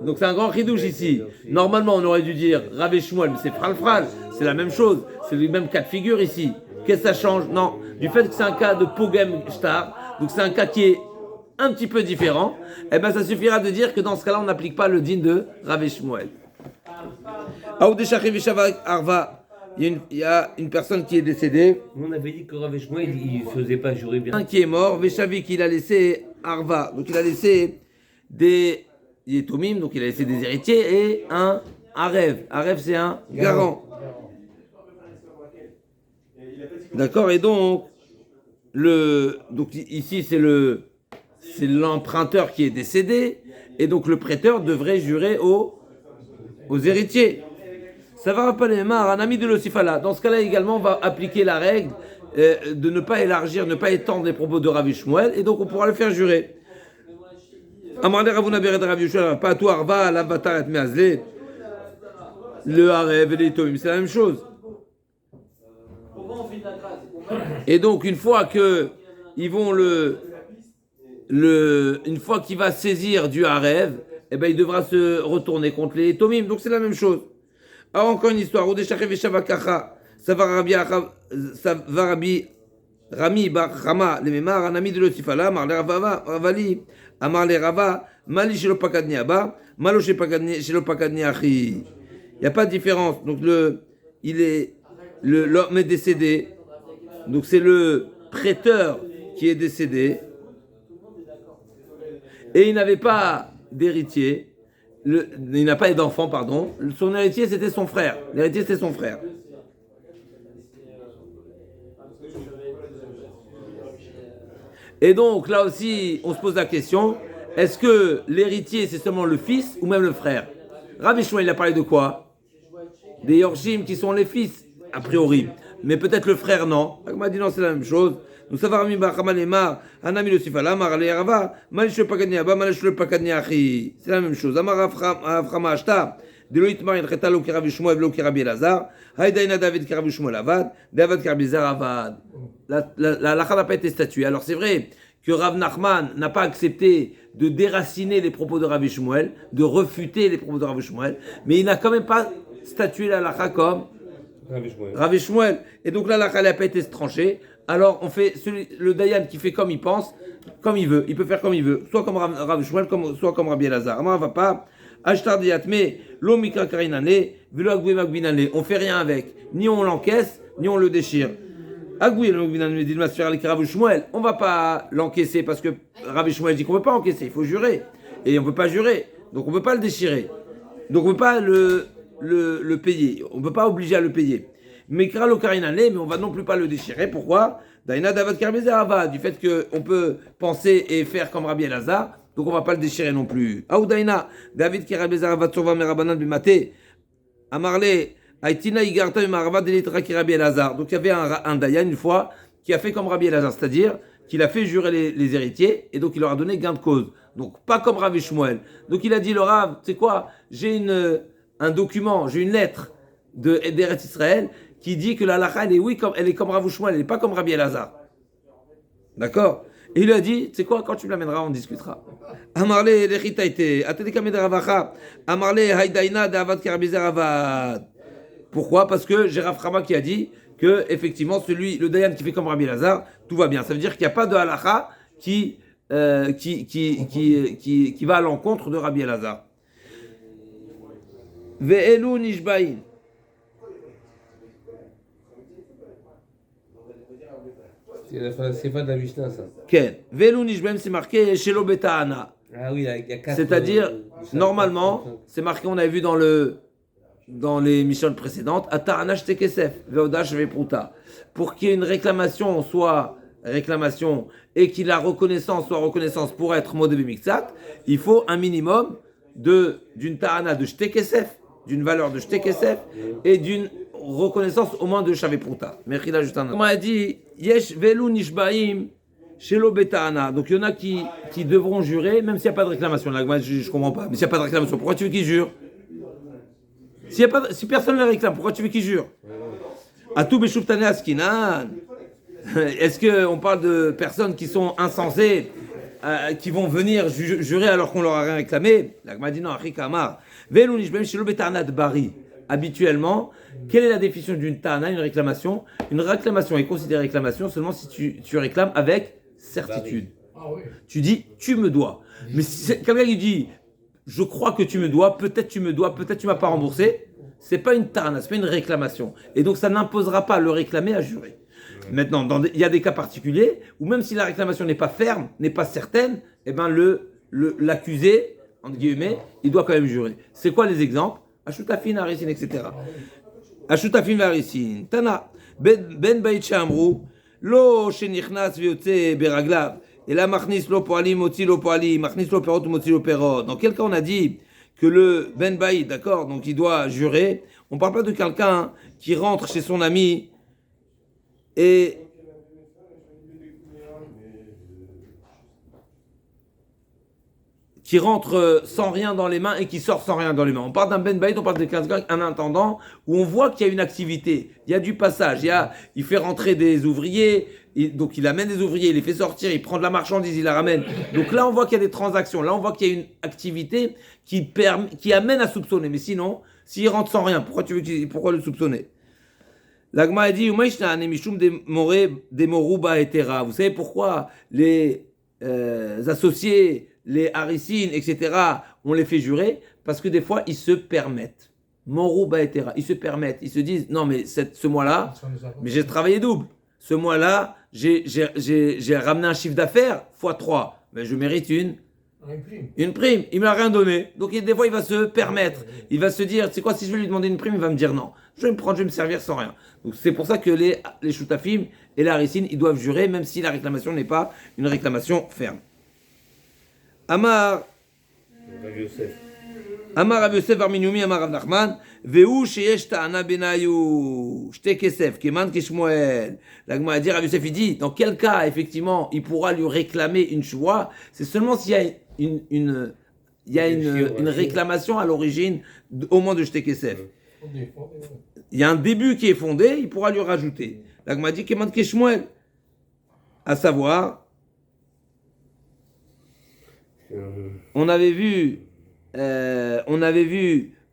donc c'est un grand chidouche ici. Normalement, on aurait dû dire Rav Shmuel, mais c'est fral, c'est la même chose, c'est le même cas de figure ici. Qu'est-ce que ça change? Non, du fait que c'est un cas de Pogem Shtar, donc c'est un cas qui est un petit peu différent, eh ben ça suffira de dire que dans ce cas-là, on n'applique pas le din de Rav Shmuel. Il y a une personne qui est décédée. On avait dit que Rav Shmuel, il ne faisait pas jurer bien. Un qui est mort, Veshavik, il a laissé Arva, donc il a laissé des Yetomim, donc il a laissé des héritiers, et un Arev. Arev, c'est un garant. D'accord, et donc ici c'est l'emprunteur qui est décédé, et donc le prêteur devrait jurer aux héritiers. Ça va pas les marres, un ami de l'Osifala. Dans ce cas-là également, on va appliquer la règle de ne pas élargir, ne pas étendre les propos de Rav Shmuel, et donc on pourra le faire jurer. Amarle Ravuna Bered Rav Shmuel, pas toi Arva, la Batar et Meazle. le Harev et les Tomim, c'est la même chose. Et donc, une fois que ils vont une fois qu'il va saisir du Harev, eh ben, il devra se retourner contre les Tomim. Donc, c'est la même chose. Alors, encore une histoire. Ça va Rami bar Rama le Memar, un ami de l'Otifala, Amar le Ravali, Amar le Rava, Mali chez le Pakadni Abba, Malo chez le Pakadni Achi. Il n'y a pas de différence. Donc, l'homme est décédé. Donc, c'est le prêteur qui est décédé. Et il n'avait pas d'héritier. Il n'a pas d'enfant, pardon. Son héritier, c'était son frère. L'héritier, c'était son frère. Et donc, là aussi, on se pose la question, est-ce que l'héritier, c'est seulement le fils ou même le frère? Rabbi Shmuel, il a parlé de quoi? Des Yorshim qui sont les fils, a priori. Mais peut-être le frère, non. Il m'a dit non, c'est la même chose. Nous savons Rami Bachama Lemar, Anami le Sifala, Amar le Rava, Malish le Pakadni Abba, Malish le Pakadni Achi. C'est la même chose. Amar Aframa Ashta, Deloït Marin Cheta lo Kirabi Shmuel, lo Kirabi Elazar, Haïdaïna David Kirabi Shmuel Avad, David Kirabi Zar Avad. La lacha n'a pas été statuée. Alors c'est vrai que Rav Nachman n'a pas accepté de déraciner les propos de Rabbi Shmuel, de refuter les propos de Rabbi Shmuel, mais il n'a quand même pas statué la lacha comme Rabbi Shmuel. Et donc la lacha n'a pas été tranchée. Alors on fait le Dayan qui fait comme il pense, comme il veut. Il peut faire comme il veut, soit comme Rabbi Shmuel, soit comme Rabbi Elazar. Amar va pas. Ashtar diatme lo mikra karinane velo agoué magbinane. On fait rien avec, ni on l'encaisse, ni on le déchire. On va pas l'encaisser parce que Rabbi Shmuel dit qu'on ne peut pas encaisser, il faut jurer. Et on ne peut pas jurer, donc on ne peut pas le déchirer. Donc on ne peut pas le payer, on ne peut pas obliger à le payer. Mais on va non plus pas le déchirer. Pourquoi? Du fait qu'on peut penser et faire comme Rabbi Elazar, donc on ne va pas le déchirer non plus. David qui Rabbi Elazar va sauver Merabanan Bimate, Amarle. Donc il y avait un Dayan une fois qui a fait comme Rabbi Elazar, c'est-à-dire qu'il a fait jurer les héritiers et donc il leur a donné gain de cause. Donc pas comme Rabbi Shmuel. Donc il a dit le Rav, tu sais quoi, j'ai un document, j'ai une lettre d'Eretz Israël qui dit que la lacha elle est comme Rabbi Shmuel, elle n'est pas comme Rabbi Elazar. D'accord? Et il lui a dit, tu sais quoi, quand tu me l'amèneras, on discutera. Amarle lechitaite, atedekame de Ravacha, Amarle haïdaïna de Avad Karabizer Avad. Pourquoi? Parce que j'ai Rav Chama qui a dit que effectivement le Dayan qui fait comme Rabbi Elazar, tout va bien. Ça veut dire qu'il n'y a pas de halacha qui va à l'encontre de Rabbi Elazar. Ve'elu nishbain. C'est pas de la Mishnah, ça. Ken. Ve'elu nishbain, c'est marqué shelo beta'ana. Ah oui, il y a 4. C'est-à-dire, normalement, c'est marqué, on avait vu dans les missions précédentes, pour qu'il y ait une réclamation soit réclamation et qu'il la reconnaissance soit reconnaissance pour être modé bimixat, il faut un minimum d'une ta'ana de shtekesef, d'une valeur de shtekesef et d'une reconnaissance au moins de shavepruta. Mechila juste un autre. On a dit yesh velu nishbaim shelo beta'ana. Donc il y en a qui devront jurer même s'il n'y a pas de réclamation. Là, moi je comprends pas. Mais s'il n'y a pas de réclamation, pourquoi tu veux qu'ils jurent? Si personne ne le réclame, pourquoi tu veux qu'il jure? Atou beshuftane askinan. Est-ce qu'on parle de personnes qui sont insensées, qui vont venir jurer alors qu'on leur a rien réclamé? L'agma dit non, Achikamar. Velu nishbem shelo betanat bari. Habituellement, quelle est la définition d'une ta'ana, une réclamation? Une réclamation est considérée réclamation seulement si tu réclames avec certitude. Tu dis, tu me dois. Mais si quelqu'un qui dit, je crois que tu me dois, peut-être tu m'as pas remboursé, c'est pas une ta'ana, c'est pas une réclamation. Et donc ça n'imposera pas le réclamer à jurer. Maintenant, il y a des cas particuliers où même si la réclamation n'est pas ferme, n'est pas certaine, eh ben l'accusé, entre guillemets, il doit quand même jurer. C'est quoi les exemples? Ashutafin, Harisin, etc. Ashutafin, Harisin. Tana. Ben Bait Shamru, Lo Shenichnas Vyotse Beraglav. Et là, Machnis lo poali, moti lo poali, Machnis lo perot, moti lo perot. Dans quel cas on a dit que le Ben Baïd, d'accord, donc il doit jurer. On ne parle pas de quelqu'un qui rentre chez son ami et qui rentre sans rien dans les mains et qui sort sans rien dans les mains. On parle d'un ben bayit, on parle de quelqu'un, un intendant, où on voit qu'il y a une activité, il y a du passage, il fait rentrer des ouvriers, donc il amène des ouvriers, il les fait sortir, il prend de la marchandise, il la ramène. Donc là, on voit qu'il y a des transactions, là, on voit qu'il y a une activité qui amène à soupçonner. Mais sinon, s'il rentre sans rien, pourquoi le soupçonner? L'agma a dit, vous savez pourquoi les associés, les harissines, etc., on les fait jurer? Parce que des fois, ils se permettent. Morou baetera, ils se permettent. Ils se disent, non, mais ce mois-là, mais j'ai travaillé double. Ce mois-là, j'ai ramené un chiffre d'affaires x3. Mais je mérite une prime. Il ne m'a rien donné. Donc, des fois, il va se permettre. Il va se dire, c'est quoi, si je vais lui demander une prime, il va me dire non. Je vais me servir sans rien. Donc, c'est pour ça que les choutafim et les harissines, ils doivent jurer, même si la réclamation n'est pas une réclamation ferme. Amar Rav Yosef bar Minumi, Amar Rav Nachman, Ve'u sheyesh ta'ana benayu, shte kesef, keman keshmuel. La Gemara a dit, Rav Yosef, il dit, dans quel cas, effectivement, il pourra lui réclamer une choua? C'est seulement s'il y a une réclamation à l'origine, au moins de shte kesef. Il y a un début qui est fondé, il pourra lui rajouter. La Gemara dit, keman keshmuel. À savoir, on avait vu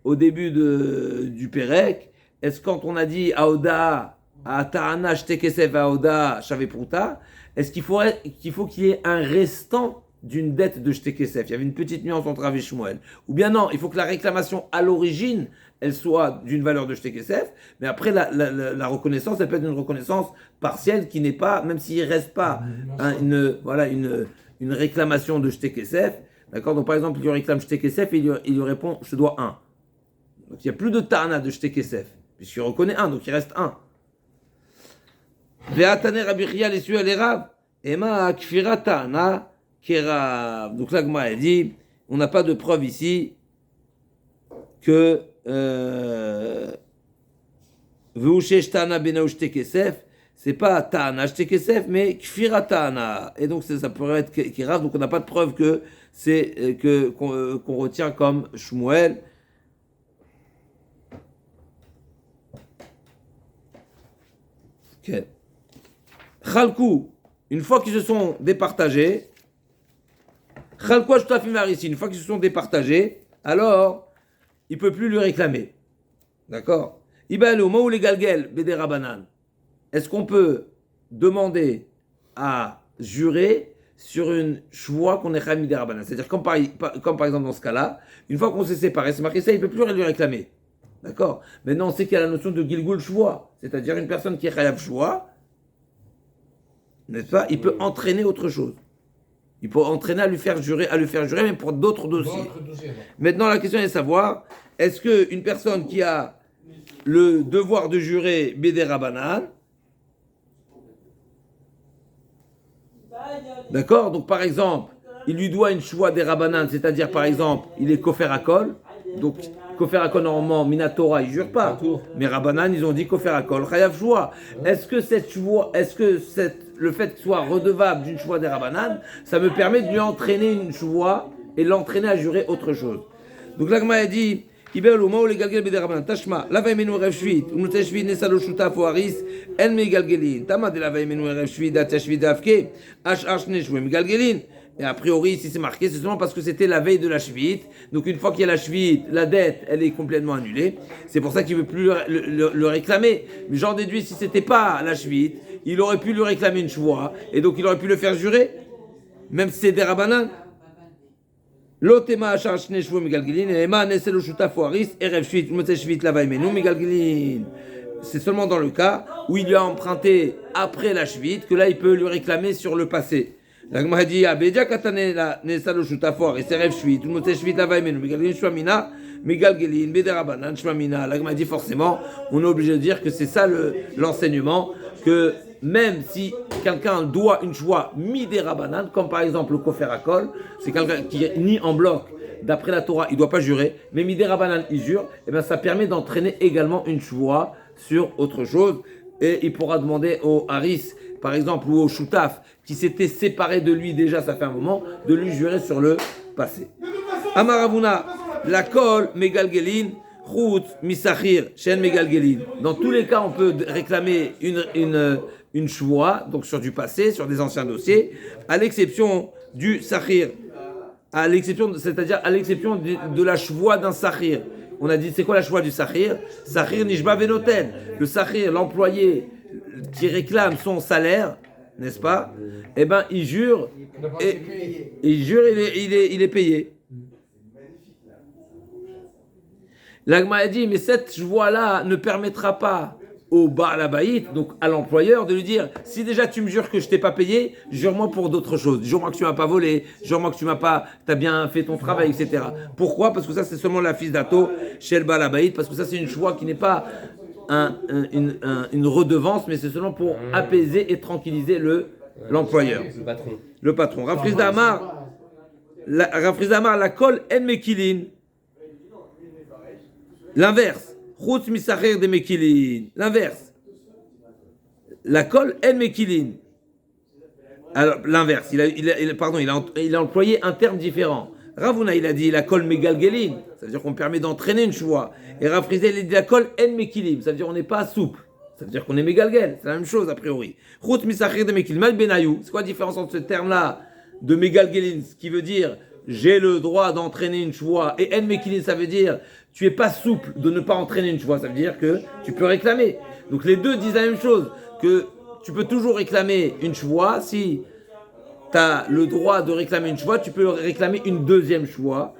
au début du Pérec, est-ce quand on a dit Aoda, Ta'ana, Shtekesef, Aoda, Shavepruta, est-ce qu'il faut qu'il y ait un restant d'une dette de Shtekesef? Il y avait une petite nuance entre Rav et Shmuel. Ou bien non, il faut que la réclamation à l'origine, elle soit d'une valeur de Shtekesef, mais après la reconnaissance, elle peut être une reconnaissance partielle qui n'est pas, même s'il ne reste pas une réclamation de Shtekesef. D'accord? Donc par exemple, il lui réclame Shtekesef et il lui répond je te dois 1. Donc il n'y a plus de Ta'ana de Shtekesef, puisqu'il reconnaît 1, donc il reste 1. Ve'atane Rabbi Chia l'essuie les Rav, Ema Kfira Ta'ana Kerav. Donc là, Gma elle dit on n'a pas de preuve ici que Ve'ushesh Ta'ana Benao Shtekesef, c'est pas Ta'ana Shtekesef, mais Kfira Ta'ana. Et donc ça pourrait être Kerav, donc on n'a pas de preuve que c'est qu'on retient comme Shmuel. Okay. Chalkou, une fois qu'ils se sont départagés, Chalkou Ashtafim Harissin, une fois qu'ils se sont départagés, alors il ne peut plus lui réclamer. D'accord? Ibalou, Maou les Galgel, Bedera Banan. Est-ce qu'on peut demander à jurer sur une choix qu'on est Chami des Rabbanan? C'est-à-dire, comme par exemple dans ce cas-là, une fois qu'on s'est séparés, c'est marqué ça, il ne peut plus lui réclamer. D'accord? Maintenant, on sait qu'il y a la notion de Gilgul Shvoa, c'est-à-dire une personne qui est Chayav Shvoa, n'est-ce pas? Il peut entraîner autre chose. Il peut entraîner à lui faire jurer, mais pour d'autres dossiers. Maintenant, la question est de savoir, est-ce qu'une personne qui a le devoir de jurer Bédé Rabbanan, d'accord? Donc, par exemple, il lui doit une choix des Rabbanan, c'est-à-dire, par exemple, il est Kofer Akol. Donc, Kofer Akol, normalement, Minatora, il ne jure pas. Mais Rabbanan, ils ont dit Kofer Akol, Chayav Choua. Est-ce que le fait qu'il soit redevable d'une choix des Rabbanan, ça me permet de lui entraîner une choix et l'entraîner à jurer autre chose? Donc, l'Agma a dit, Ibel ou Mao le Galgel Bédé Rabbanan, Tashma, la Vaimenu Rev Shvit, ou Note Shvit, Nesalo Shutaf ou Haris, En Me Galgelin, Tama de la Vaimenu Rev Shvit, Data Shvit Afke, H Neshvem Galgelin. Et a priori, si c'est marqué, c'est seulement parce que c'était la veille de la Shvit. Donc une fois qu'il y a la Shvit, la dette, elle est complètement annulée. C'est pour ça qu'il ne veut plus le réclamer. Mais j'en déduis, si c'était pas la Shvit, il aurait pu lui réclamer une choix, et donc il aurait pu le faire jurer, même si c'est des Rabbanan. L'otema achar shne shvu migalgelin, et ema neselo shutaf oaris, erev shvit, motze shvit lava imenu migalgelin. C'est seulement dans le cas où il lui a emprunté après la Shvit que là il peut lui réclamer sur le passé. La Gemara dit Abedia katane la nesalo shutaf oaris, erev shvit, motze shvit lava imenu migalgelin shvamina migalgelin bederabanan shvamina. La Gemara dit forcément, on est obligé de dire que c'est ça l'enseignement, que même si quelqu'un doit une choix mi des Rabbanan, comme par exemple le Kofer Akol, c'est quelqu'un qui nie en bloc, d'après la Torah, il ne doit pas jurer, mais mi des Rabbanan, il jure, et bien ça permet d'entraîner également une choix sur autre chose, et il pourra demander au Haris, par exemple, ou au choutaf, qui s'était séparé de lui déjà, ça fait un moment, de lui jurer sur le passé. Amaravuna, la kol, megalgelin, chut, misachir, shen megalgelin. Dans tous les cas, on peut réclamer une shvoa, donc sur du passé, sur des anciens dossiers, à l'exception du sachir, c'est-à-dire à l'exception de la shvoa d'un sachir. On a dit, c'est quoi la shvoa du sachir? Sachir nishba venoten. Le sachir, l'employé qui réclame son salaire, n'est-ce pas? Eh ben, il jure, il est payé. L'Agma a dit, mais cette voie-là ne permettra pas au Baal Habayit, donc à l'employeur, de lui dire, si déjà tu me jures que je t'ai pas payé, jure-moi pour d'autres choses. Jure-moi que tu m'as pas volé, jure-moi que tu t'as bien fait ton travail, etc. Pourquoi? Parce que ça, c'est seulement la fils d'Ato chez le Baal Habayit, parce que ça, c'est une choix qui n'est pas une redevance, mais c'est seulement pour apaiser et tranquilliser l'employeur. Le patron. Rafriz Damar, la kol en mekilin. L'inverse. Chutz misachir de mekilin. L'inverse. La kol en mekilin. Alors, l'inverse. Il a employé un terme différent. Ravuna, il a dit la kol megalgelin. Ça veut dire qu'on permet d'entraîner une choix. Et Rav Frizel, il a dit la kol en mekilim. Ça veut dire qu'on n'est pas souple. Ça veut dire qu'on est megalgel. C'est la même chose, a priori. Chutz misachir de mekilin. Mal benayou. C'est quoi la différence entre ce terme-là de megalgelin, ce qui veut dire j'ai le droit d'entraîner une choix, et en mekilin, ça veut dire tu es pas souple de ne pas entraîner une choix, ça veut dire que tu peux réclamer. Donc les deux disent la même chose, que tu peux toujours réclamer une choix. Si tu as le droit de réclamer une choix, tu peux réclamer une deuxième choix,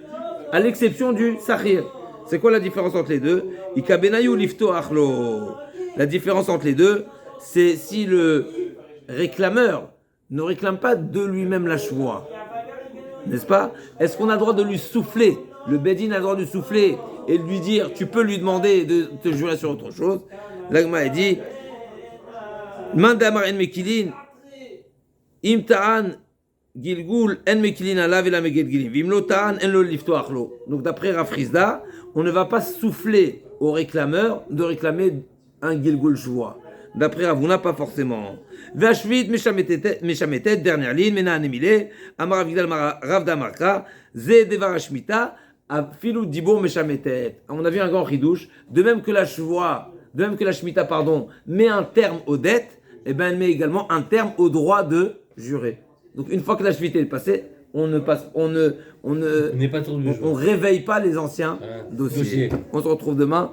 à l'exception du sahir. C'est quoi la différence entre les deux? Ikabenayou lifto achlo. La différence entre les deux, c'est si le réclameur ne réclame pas de lui-même la choix. N'est-ce pas? Est-ce qu'on a le droit de lui souffler? Le Bedin a le droit de lui souffler et de lui dire, tu peux lui demander de te jurer sur autre chose. L'Agma a dit, Mandamar en mekilin, imtaan gilgul en mekilin alav la megilgilin, vimlo taan en lo lifto achlo. Donc d'après Rafrizda, on ne va pas souffler au réclameur de réclamer un gilgul shvoa. D'après Ravuna, pas forcément. Vashvit meshametet, dernière ligne, mena anemile, amar avigdal rav damarka, ze devar ashmita, afilu dibur meshametet. On a vu un grand chidouche, de même que la shmita, met un terme aux dettes, et ben elle met également un terme au droit de jurer. Donc une fois que la shmita est passée, on ne réveille pas les anciens dossiers. On se retrouve demain.